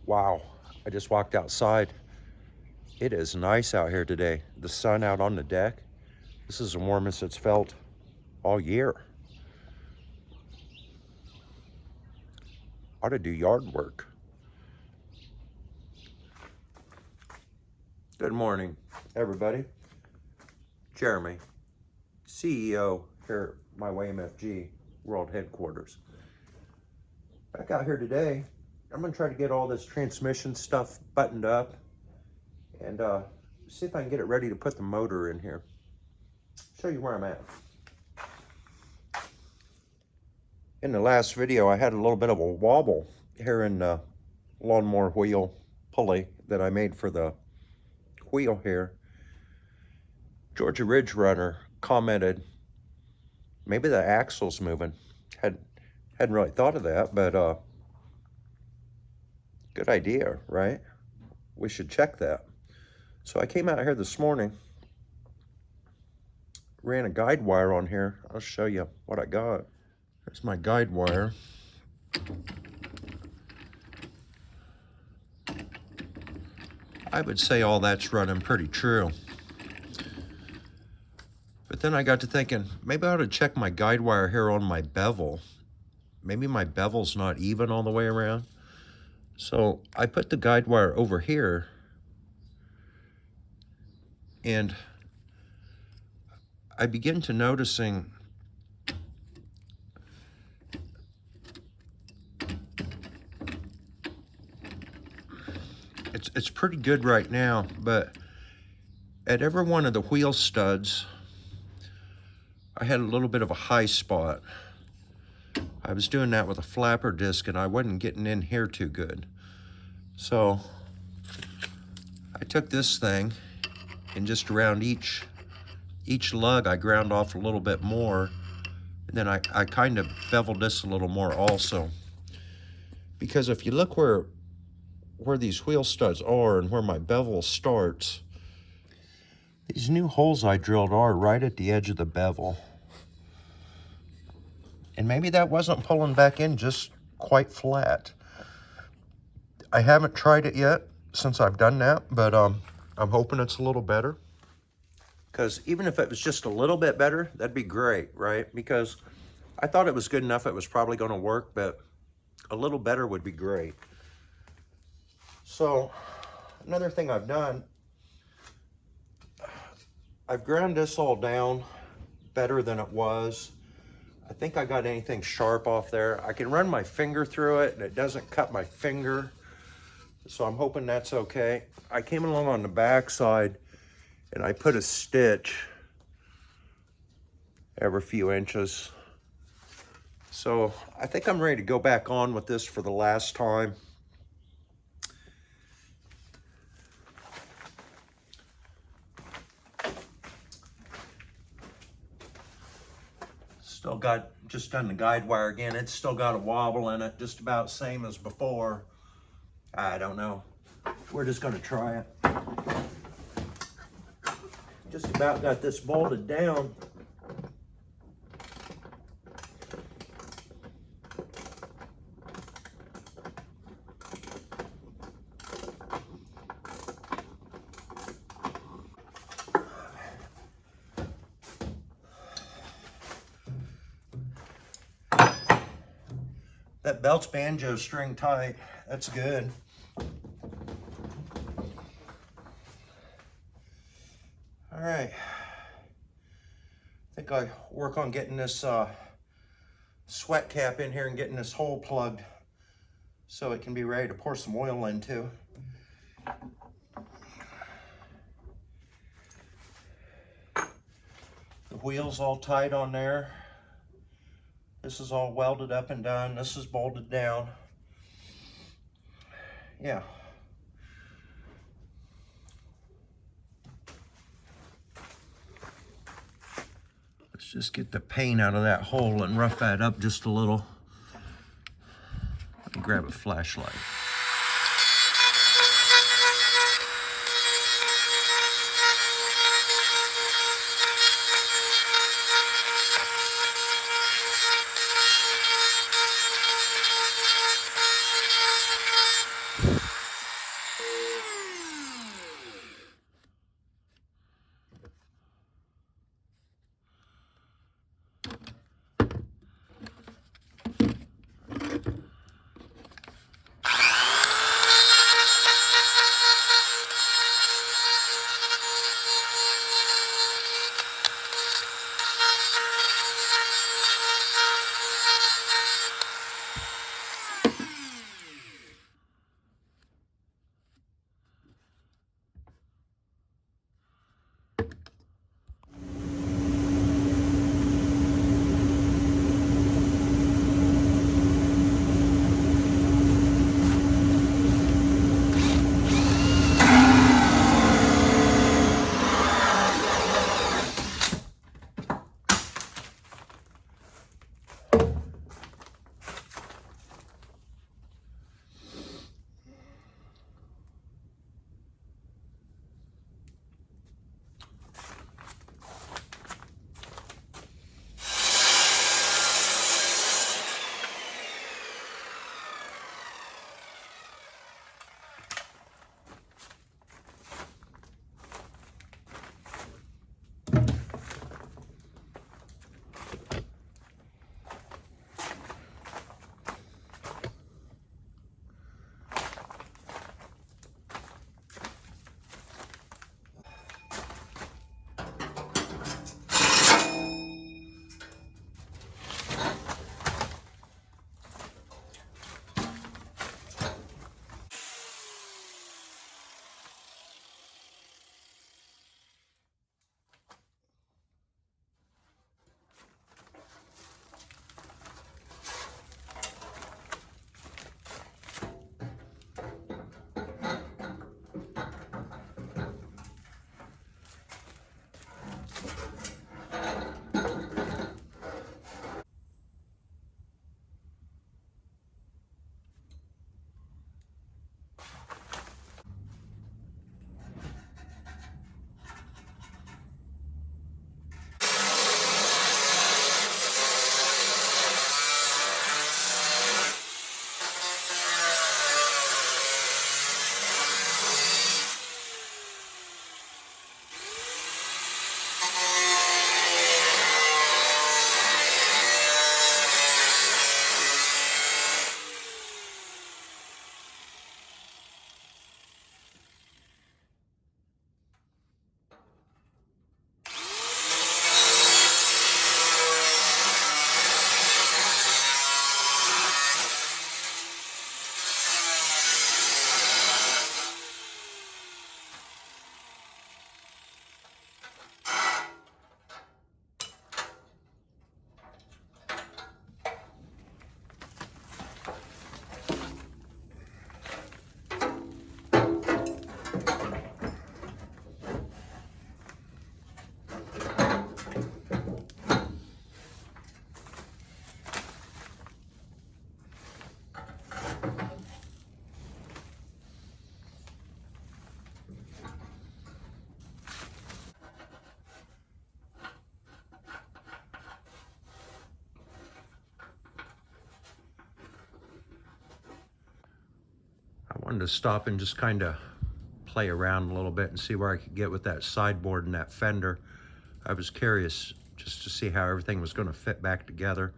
Wow, I just walked outside. It is nice out here today. The sun out on the deck. This is the warmest it's felt all year. Ought to do yard work. Good morning, everybody. Jeremy, CEO here at my YMFG World Headquarters. Back out here today, I'm gonna try to get all this transmission stuff buttoned up and see if I can get it ready to put the motor in here. Show you where I'm at. In the last video, I had a little bit of a wobble here in the lawnmower wheel pulley that I made for the wheel here. Georgia Ridge Runner commented, maybe the axle's moving. Hadn't really thought of that, but good idea, right? We should check that. So I came out here this morning, ran a guide wire on here. I'll show you what I got. There's my guide wire. I would say all that's running pretty true. But then I got to thinking, maybe I ought to check my guide wire here on my bevel. Maybe my bevel's not even all the way around. So I put the guide wire over here, and I begin to noticing it's pretty good right now, but at every one of the wheel studs, I had a little bit of a high spot. I was doing that with a flapper disc and I wasn't getting in here too good. So I took this thing and just around each lug I ground off a little bit more, and then I kind of beveled this a little more also. Because if you look where these wheel studs are and where my bevel starts, these new holes I drilled are right at the edge of the bevel. And maybe that wasn't pulling back in just quite flat. I haven't tried it yet since I've done that, but I'm hoping it's a little better. Because even if it was just a little bit better, that'd be great, right? Because I thought it was good enough, it was probably gonna work, but a little better would be great. So another thing I've done, I've ground this all down better than it was. I think I got anything sharp off there. I can run my finger through it and it doesn't cut my finger. So I'm hoping that's okay. I came along on the back side and I put a stitch every few inches. So I think I'm ready to go back on with this for the last time. Still got, just done the guide wire again. It's still got a wobble in it, just about same as before. I don't know. We're just gonna try it. Just about got this bolted down. That belt's banjo string tight. That's good. All right. I think I work on getting this sweat cap in here and getting this hole plugged so it can be ready to pour some oil into. The wheel's all tight on there. This is all welded up and done. This is bolted down. Yeah. Let's just get the paint out of that hole and rough that up just a little. Let me grab a flashlight. Wanted to stop and just kind of play around a little bit and see where I could get with that sideboard and that fender. I was curious just to see how everything was going to fit back together.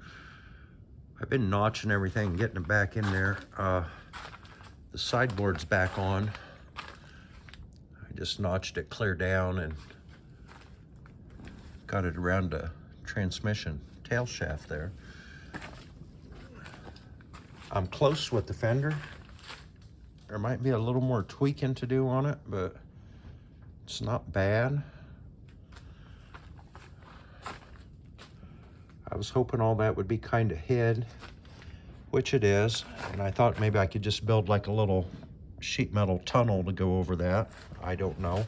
I've been notching everything, getting it back in there. The sideboard's back on. I just notched it clear down and got it around the transmission tail shaft there. I'm close with the fender. There might be a little more tweaking to do on it, but it's not bad. I was hoping all that would be kind of hid, which it is, and I thought maybe I could just build like a little sheet metal tunnel to go over that. I don't know.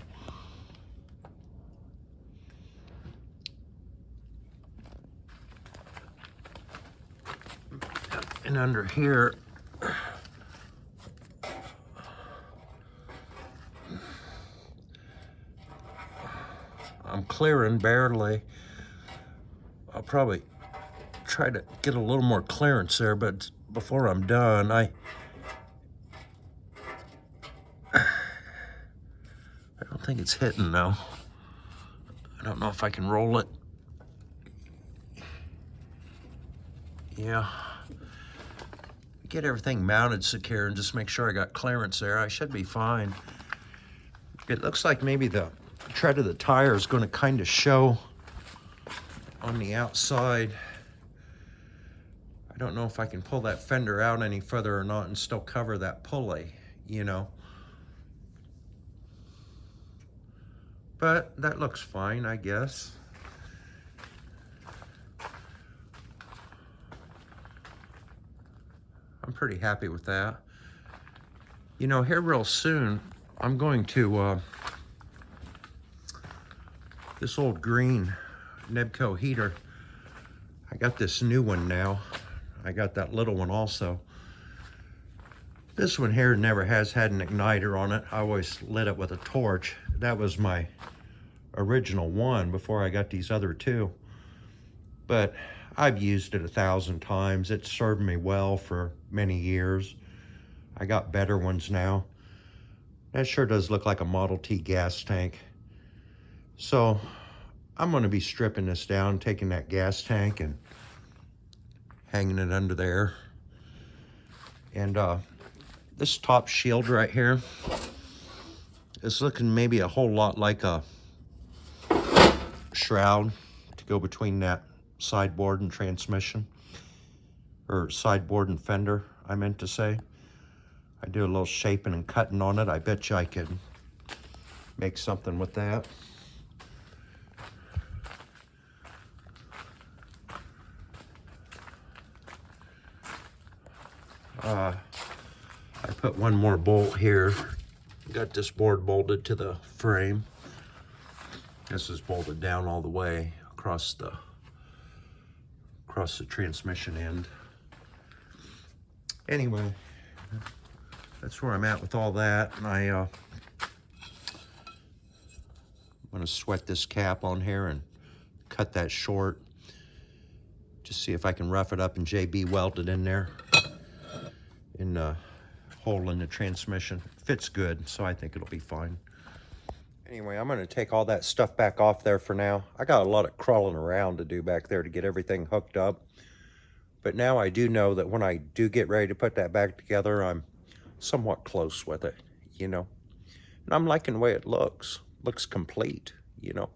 And under here, I'm clearing barely. I'll probably try to get a little more clearance there, but before I'm done, I don't think it's hitting though. I don't know if I can roll it. Yeah. Get everything mounted secure and just make sure I got clearance there. I should be fine. It looks like maybe the tread of the tire is going to kind of show on the outside. I don't know if I can pull that fender out any further or not and still cover that pulley, you know. But that looks fine, I guess. I'm pretty happy with that. You know, here real soon, I'm going to, this old green Nebco heater, I got this new one now. I got that little one also. This one here never has had an igniter on it. I always lit it with a torch. That was my original one before I got these other two. But I've used it 1,000 times. It's served me well for many years. I got better ones now. That sure does look like a Model T gas tank. So I'm gonna be stripping this down, taking that gas tank and hanging it under there. And this top shield right here is looking maybe a whole lot like a shroud to go between that sideboard and transmission, or sideboard and fender, I meant to say. I do a little shaping and cutting on it. I bet you I could make something with that. I put one more bolt here. Got this board bolted to the frame. This is bolted down all the way across the transmission end. Anyway, that's where I'm at with all that. And I'm gonna sweat this cap on here and cut that short. Just see if I can rough it up and JB weld it in there in the hole in the transmission. Fits good, so I think it'll be fine. Anyway, I'm gonna take all that stuff back off there for now. I got a lot of crawling around to do back there to get everything hooked up. But now I do know that when I do get ready to put that back together, I'm somewhat close with it, you know. And I'm liking the way it looks. Looks complete, you know.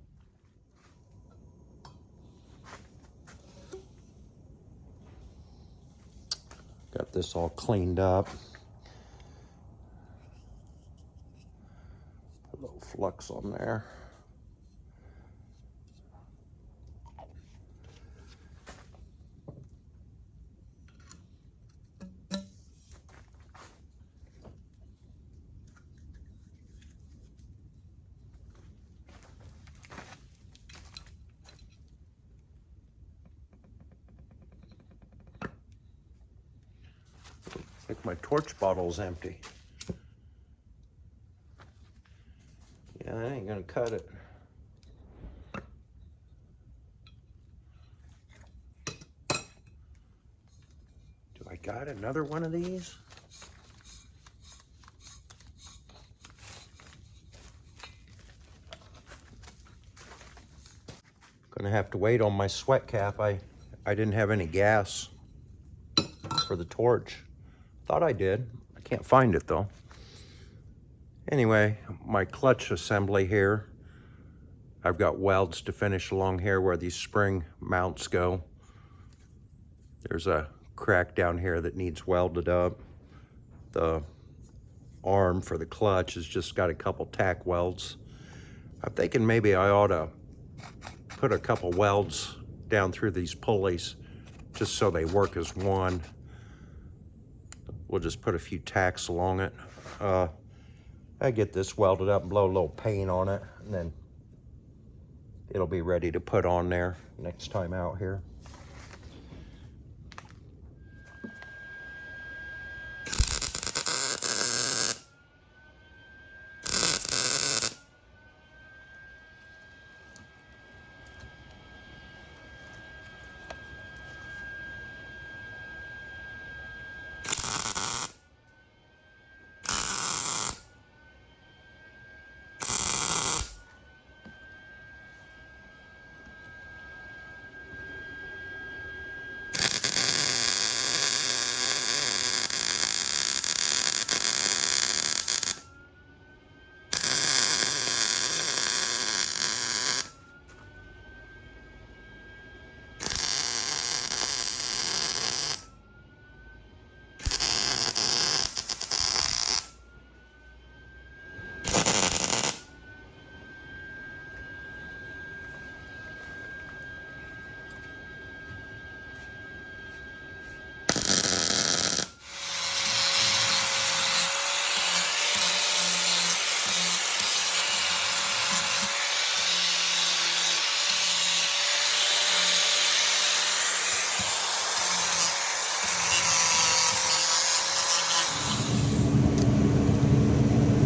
Got this all cleaned up. Put a little flux on there. Like my torch bottle's empty. Yeah, I ain't gonna cut it. Do I got another one of these? Gonna have to wait on my sweat cap. I didn't have any gas for the torch. Thought I did. I can't find it though. Anyway, my clutch assembly here. I've got welds to finish along here where these spring mounts go. There's a crack down here that needs welded up. The arm for the clutch has just got a couple tack welds. I'm thinking maybe I ought to put a couple welds down through these pulleys just so they work as one. We'll just put a few tacks along it. I get this welded up and blow a little paint on it, and then it'll be ready to put on there next time out here.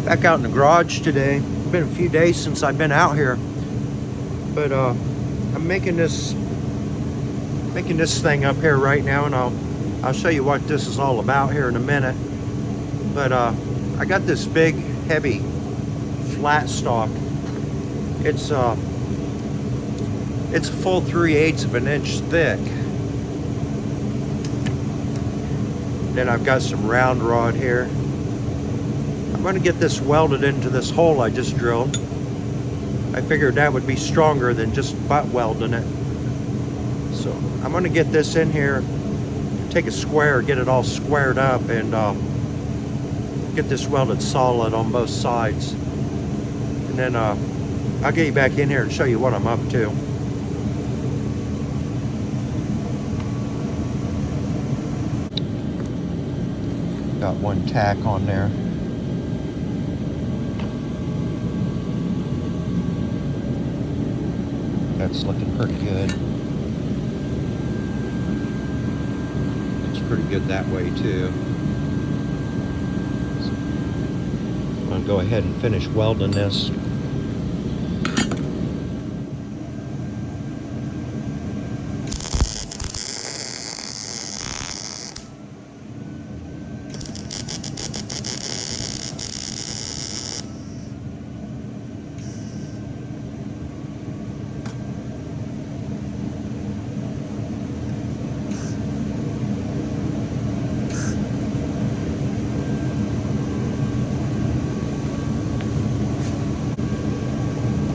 Back out in the garage today. It's been a few days since I've been out here, but I'm making this thing up here right now, and I'll show you what this is all about here in a minute. But I got this big, heavy, flat stock. It's a full 3/8 of an inch thick. Then I've got some round rod here. I'm going to get this welded into this hole I just drilled. I figured that would be stronger than just butt welding it. So I'm going to get this in here, take a square, get it all squared up, and get this welded solid on both sides. And then I'll get you back in here and show you what I'm up to. Got one tack on there. That's looking pretty good. Looks pretty good that way too. So I'm gonna go ahead and finish welding this.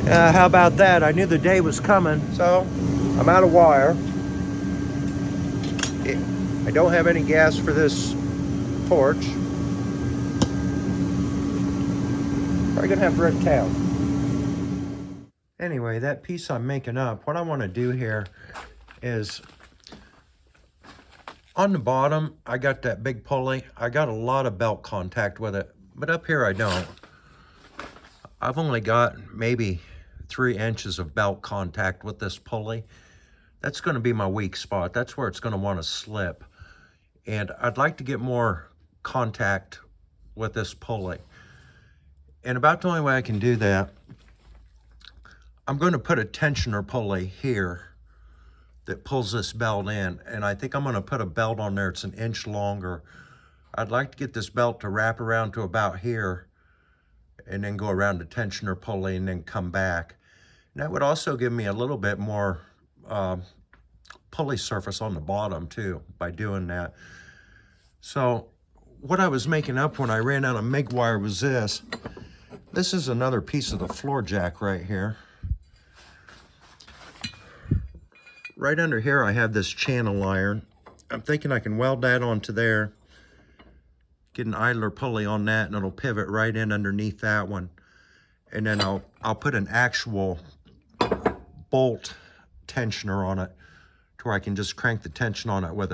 How about that? I knew the day was coming, so I'm out of wire. I don't have any gas for this torch. Probably gonna have to rent town. Anyway, that piece I'm making up, what I want to do here is on the bottom, I got that big pulley. I got a lot of belt contact with it, but up here I don't. I've only got maybe 3 inches of belt contact with this pulley. That's going to be my weak spot. That's where it's going to want to slip. And I'd like to get more contact with this pulley. And about the only way I can do that, I'm going to put a tensioner pulley here that pulls this belt in. And I think I'm going to put a belt on there. It's 1 inch longer. I'd like to get this belt to wrap around to about here and then go around the tensioner pulley and then come back. And that would also give me a little bit more pulley surface on the bottom too by doing that. So what I was making up when I ran out of MIG wire was this. This is another piece of the floor jack right here. Right under here I have this channel iron. I'm thinking I can weld that onto there, get an idler pulley on that, and it'll pivot right in underneath that one. And then I'll put an actual bolt tensioner on it to where I can just crank the tension on it with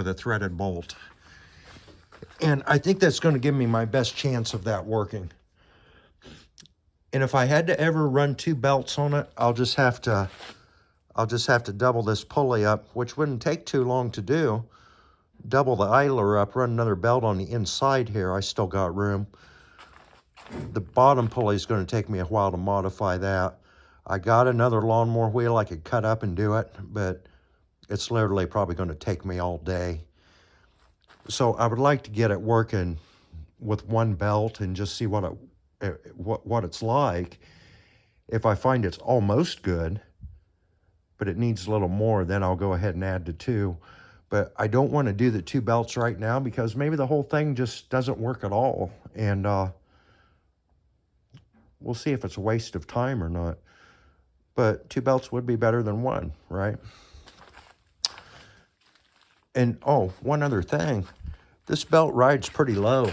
a threaded bolt. And I think that's going to give me my best chance of that working. And if I had to ever run 2 belts on it, I'll just have to double this pulley up, which wouldn't take too long to do. Double the idler up, run another belt on the inside here. I still got room. The bottom pulley is going to take me a while to modify that. I got another lawnmower wheel I could cut up and do it, but it's literally probably going to take me all day. So I would like to get it working with 1 belt and just see what it's like. If I find it's almost good, but it needs a little more, then I'll go ahead and add the 2. But I don't want to do the 2 belts right now because maybe the whole thing just doesn't work at all. And we'll see if it's a waste of time or not. But 2 belts would be better than 1, right? And oh, one other thing. This belt rides pretty low.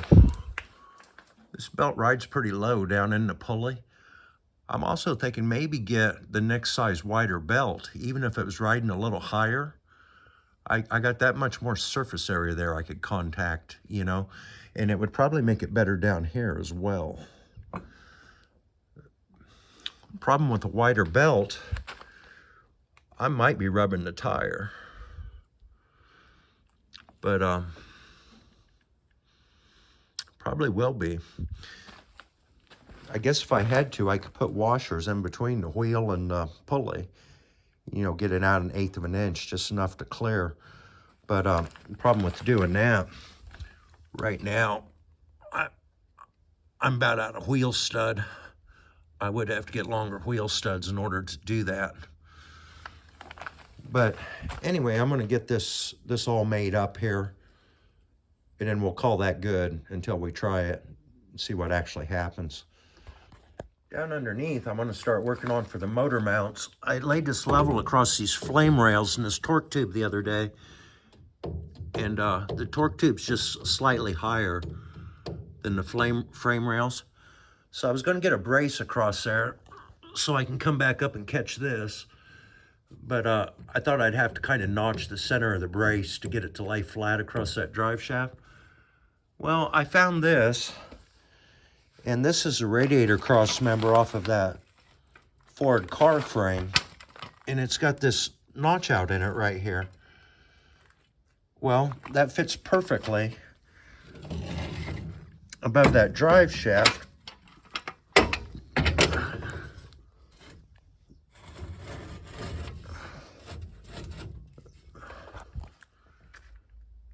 This belt rides pretty low down in the pulley. I'm also thinking maybe get the next size wider belt, even if it was riding a little higher. I got that much more surface area there I could contact, you know, and it would probably make it better down here as well. Problem with a wider belt, I might be rubbing the tire, but probably will be. I guess if I had to, I could put washers in between the wheel and the pulley, you know, get it out 1/8 of an inch, just enough to clear. But the problem with doing that right now, I'm about out of wheel stud. I would have to get longer wheel studs in order to do that. But anyway, I'm going to get this all made up here, and then we'll call that good until we try it and see what actually happens. Down underneath, I'm going to start working on for the motor mounts. I laid this level across these flame rails in this torque tube the other day, and the torque tube's just slightly higher than the frame rails. So I was going to get a brace across there so I can come back up and catch this. But I thought I'd have to kind of notch the center of the brace to get it to lay flat across that drive shaft. Well, I found this, and this is a radiator cross member off of that Ford car frame, and it's got this notch out in it right here. Well, that fits perfectly above that drive shaft.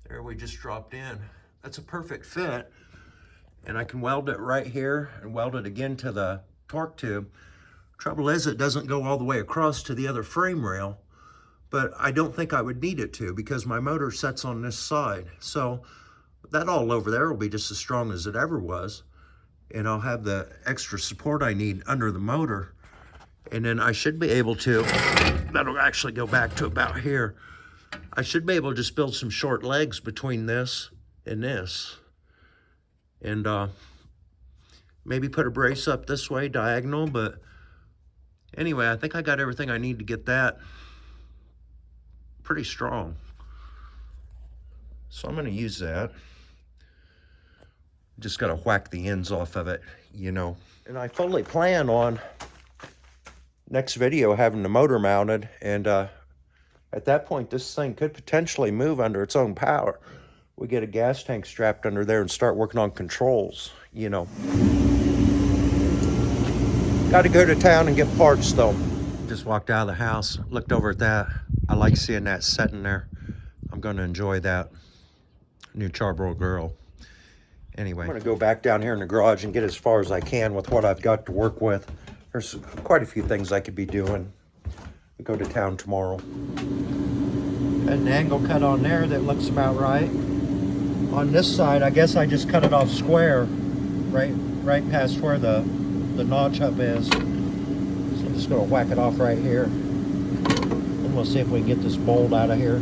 There we just dropped in. That's a perfect fit. And I can weld it right here and weld it again to the torque tube. Trouble is, it doesn't go all the way across to the other frame rail, but I don't think I would need it to because my motor sets on this side. So that all over there will be just as strong as it ever was. And I'll have the extra support I need under the motor. And then I should be able to, that'll actually go back to about here. I should be able to just build some short legs between this and this. And maybe put a brace up this way, diagonal. But anyway, I think I got everything I need to get that pretty strong. So I'm going to use that. Just got to whack the ends off of it, you know. And I fully plan on next video having the motor mounted, and at that point this thing could potentially move under its own power. We get a gas tank strapped under there and start working on controls, you know. Got to go to town and get parts though. Just walked out of the house, looked over at that. I like seeing that setting there. I'm going to enjoy that. New Charbroil Grill. Anyway, I'm going to go back down here in the garage and get as far as I can with what I've got to work with. There's quite a few things I could be doing. We go to town tomorrow. And the angle cut on there, that looks about right. On this side, I guess I just cut it off square, right past where the notch up is. So I'm just gonna whack it off right here. And we'll see if we can get this bolt out of here.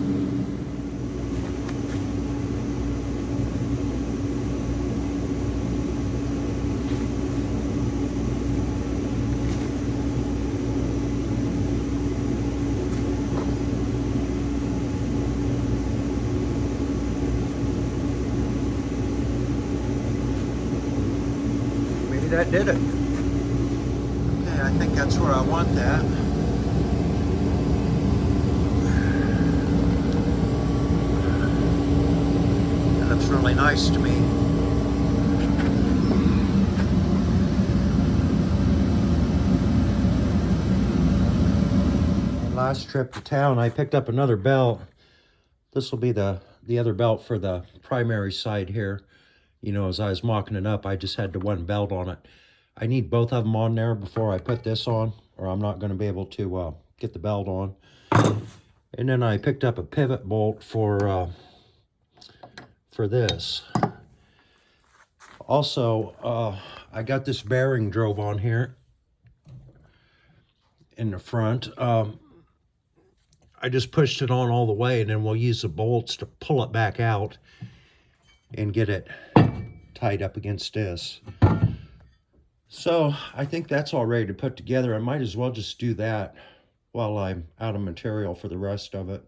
That did it. Okay, I think that's where I want that. That looks really nice to me. And last trip to town, I picked up another belt. This will be the other belt for the primary side here. You know, as I was mocking it up, I just had the one belt on it. I need both of them on there before I put this on, or I'm not going to be able to get the belt on. And then I picked up a pivot bolt for this. Also, I got this bearing drove on here in the front. I just pushed it on all the way, and then we'll use the bolts to pull it back out and get it tied up against this. So I think that's all ready to put together. I might as well just do that while I'm out of material for the rest of it.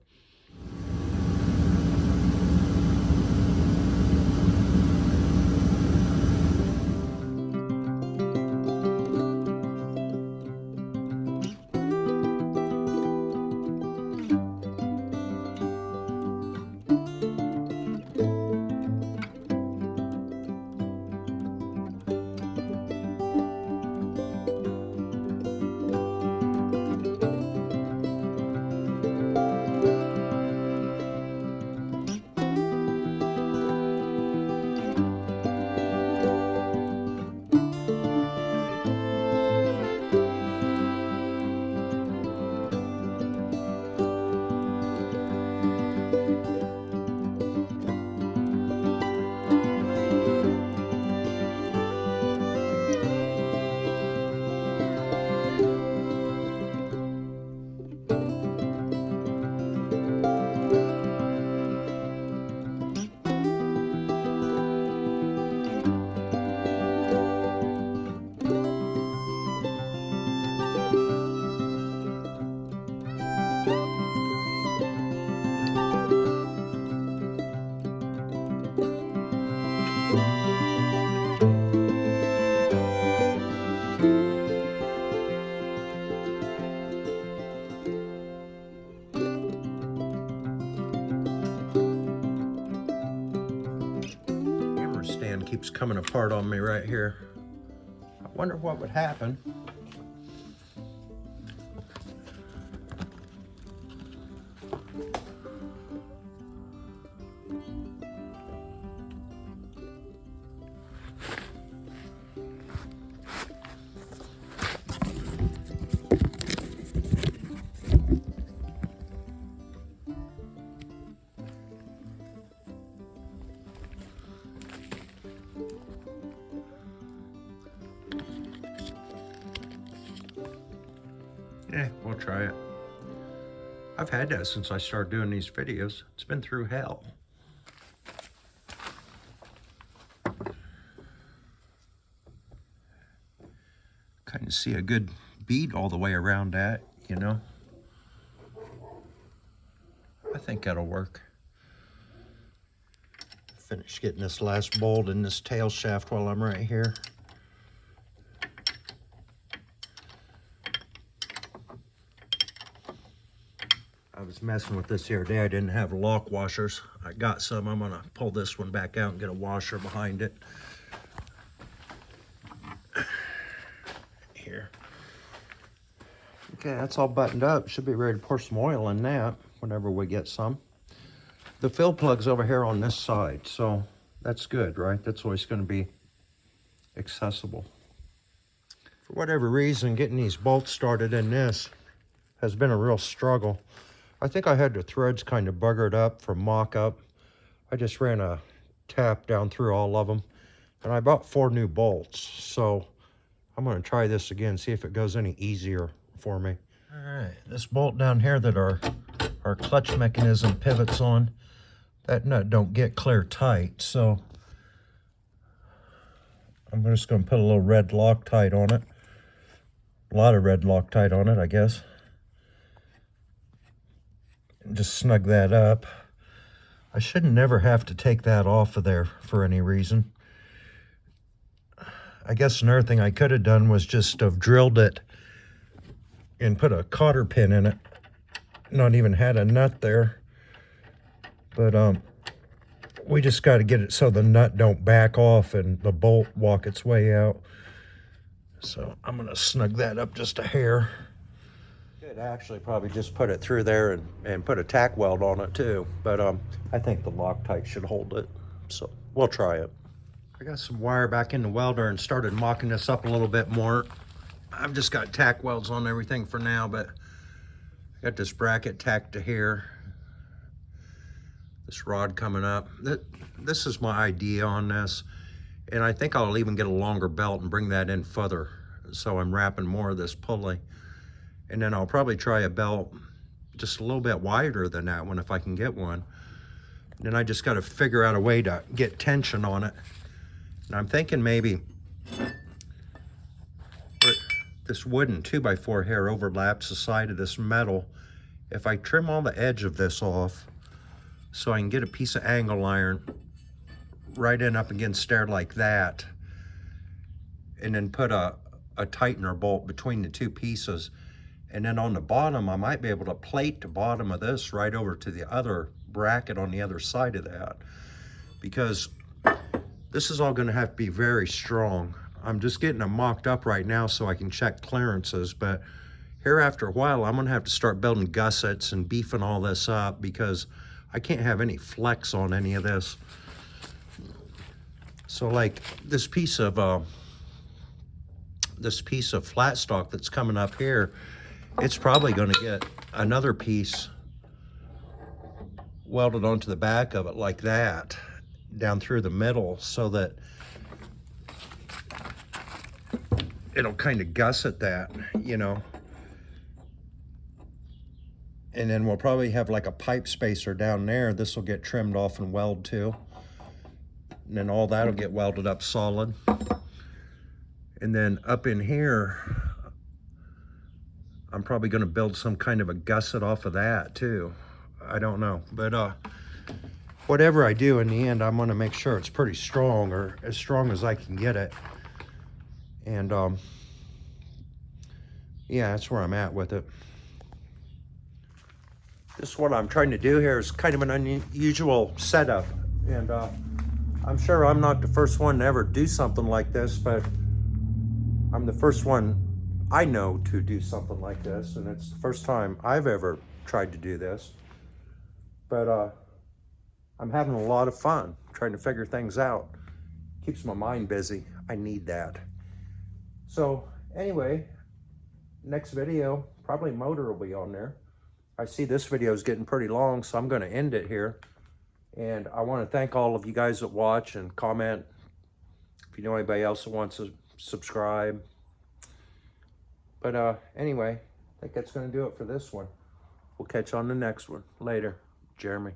Keeps coming apart on me right here. I wonder what would happen. Yeah, we'll try it. I've had that since I started doing these videos. It's been through hell. Kind of see a good bead all the way around that, you know. I think that'll work. Finish getting this last bolt in this tail shaft while I'm right here. I was messing with this here today. I didn't have lock washers. I got some. I'm gonna pull this one back out and get a washer behind it. Here. Okay, that's all buttoned up. Should be ready to pour some oil in that whenever we get some. The fill plug's over here on this side, so that's good, right? That's always gonna be accessible. For whatever reason, getting these bolts started in this has been a real struggle. I think I had the threads kind of buggered up from mock-up. I just ran a tap down through all of them, and I bought 4 new bolts. So I'm going to try this again, see if it goes any easier for me. All right, this bolt down here that our clutch mechanism pivots on, that nut don't get clear tight, so I'm just going to put a little red Loctite on it. A lot of red Loctite on it, I guess. And just snug that up. I should never have to take that off of there for any reason. I guess another thing I could have done was just have drilled it and put a cotter pin in it. Not even had a nut there. But we just got to get it so the nut don't back off and the bolt walk its way out. So I'm going to snug that up just a hair. Could actually probably just put it through there and put a tack weld on it too. But I think the Loctite should hold it. So we'll try it. I got some wire back in the welder and started mocking this up a little bit more. I've just got tack welds on everything for now, but I got this bracket tacked to here. This rod coming up. This is my idea on this. And I think I'll even get a longer belt and bring that in further. So I'm wrapping more of this pulley. And then I'll probably try a belt just a little bit wider than that one if I can get one. And then I just got to figure out a way to get tension on it. And I'm thinking maybe this wooden 2x4 hair overlaps the side of this metal. If I trim all the edge of this off so I can get a piece of angle iron right in up against there like that, and then put a tightener bolt between the 2 pieces. And then on the bottom, I might be able to plate the bottom of this right over to the other bracket on the other side of that. Because this is all gonna have to be very strong. I'm just getting them mocked up right now so I can check clearances, but here after a while, I'm gonna have to start building gussets and beefing all this up because I can't have any flex on any of this. So like this piece of flat stock that's coming up here, it's probably going to get another piece welded onto the back of it like that, down through the middle, so that it'll kind of gusset that, you know. And then we'll probably have like a pipe spacer down there. This will get trimmed off and welded too. And then all that'll get welded up solid. And then up in here, I'm probably going to build some kind of a gusset off of that too. I don't know, but whatever I do in the end, I'm going to make sure it's pretty strong, or as strong as I can get it. And yeah, that's where I'm at with it. This what I'm trying to do here is kind of an unusual setup, and I'm sure I'm not the first one to ever do something like this, but I'm the first one I know to do something like this, and it's the first time I've ever tried to do this. But I'm having a lot of fun trying to figure things out. Keeps my mind busy. I need that. So anyway, next video, probably motor will be on there. I see this video is getting pretty long, so I'm going to end it here. And I want to thank all of you guys that watch and comment. If you know anybody else that wants to subscribe. But anyway, I think that's going to do it for this one. We'll catch you on the next one. Later. Jeremy.